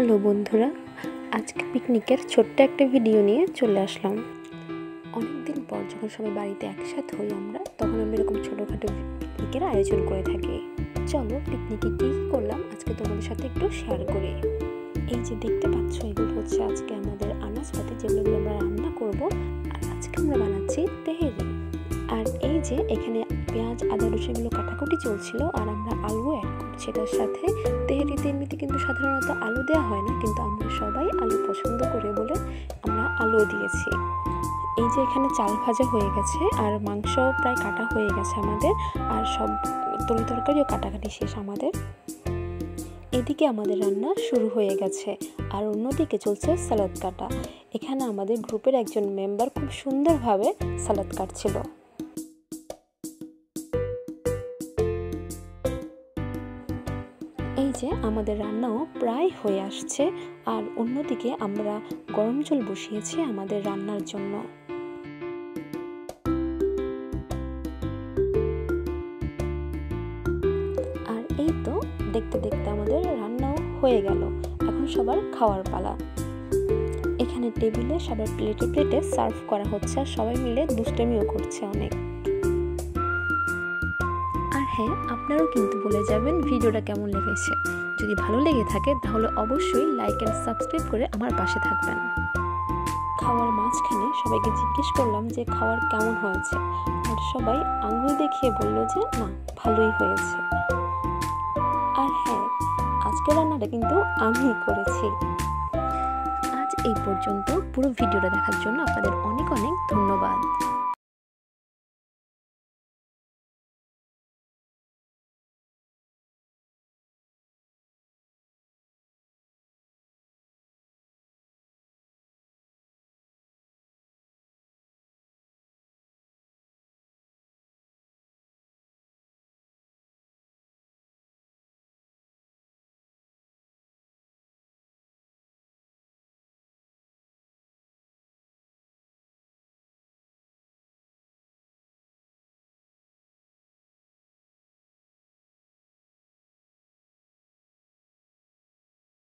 Hello বন্ধুরা, আজকে পিকনিকের ছোট্ট একটা ভিডিও নিয়ে চলে আসলাম। অনেকদিন পর যখন সবাই বাড়িতে একসাথে হই তখন আমরা এরকম ছোটোখাটো পিকনিকের আয়োজন করে থাকি। চলো পিকনিকে কী করলাম আজকে তোমাদের সাথে একটু শেয়ার করি। এই যে দেখতে পাচ্ছ, এগুলো হচ্ছে আজকে আমাদের আনাজপাতি, যেগুলো আমরা রান্না করব। আর আজকে আমরা বানাচ্ছি তেহেরি। আর এই যে এখানে পেঁয়াজ আদা রসুনগুলো কাটাকুটি চলছিল, আর আমরা আলু অ্যাড করছি এটার সাথে। তেহেরিতে এমনিতে কিন্তু সাধারণত আলু দেওয়া হয় না, কিন্তু আমরা সবাই আলু পছন্দ করে বলে আমরা আলু দিয়েছি। এই যে এখানে চাল ভাজা হয়ে গেছে, আর মাংস প্রায় কাটা হয়ে গেছে আমাদের, আর সব তরকারিও কাটাকাটি শেষ আমাদের। এদিকে আমাদের রান্না শুরু হয়ে গেছে, আর অন্যদিকে চলছে সালাদ কাটা। এখানে আমাদের গ্রুপের একজন মেম্বার খুব সুন্দরভাবে সালাদ কাটছিল। এই যে আমাদের রান্নাও প্রায় হয়ে আসছে, আর অন্যদিকে আমরা গরম জল বসিয়েছি আমাদের রান্নার জন্য। আর এই তো দেখতে দেখতে আমাদের রান্নাও হয়ে গেল। এখন সবার খাওয়ার পালা। এখানে টেবিলে সবার প্লেটে প্লেটে সার্ভ করা হচ্ছে, আর সবাই মিলে দুষ্টামিও করছে অনেক। আর হ্যাঁ, আপনারাও কিন্তু বলে যাবেন ভিডিওটা কেমন লেগেছে। যদি ভালো লেগে থাকে তাহলে অবশ্যই লাইক অ্যান্ড সাবস্ক্রাইব করে আমার পাশে থাকবেন। খাওয়ার মাঝখানে সবাইকে জিজ্ঞেস করলাম যে খাওয়ার কেমন হয়েছে, আর সবাই আঙুল দেখিয়ে বলল যে না, ভালোই হয়েছে। আর হ্যাঁ, আজকের রান্নাটা কিন্তু আমিই করেছি। আজ এই পর্যন্ত। পুরো ভিডিওটা দেখার জন্য আপনাদের অনেক অনেক ধন্যবাদ।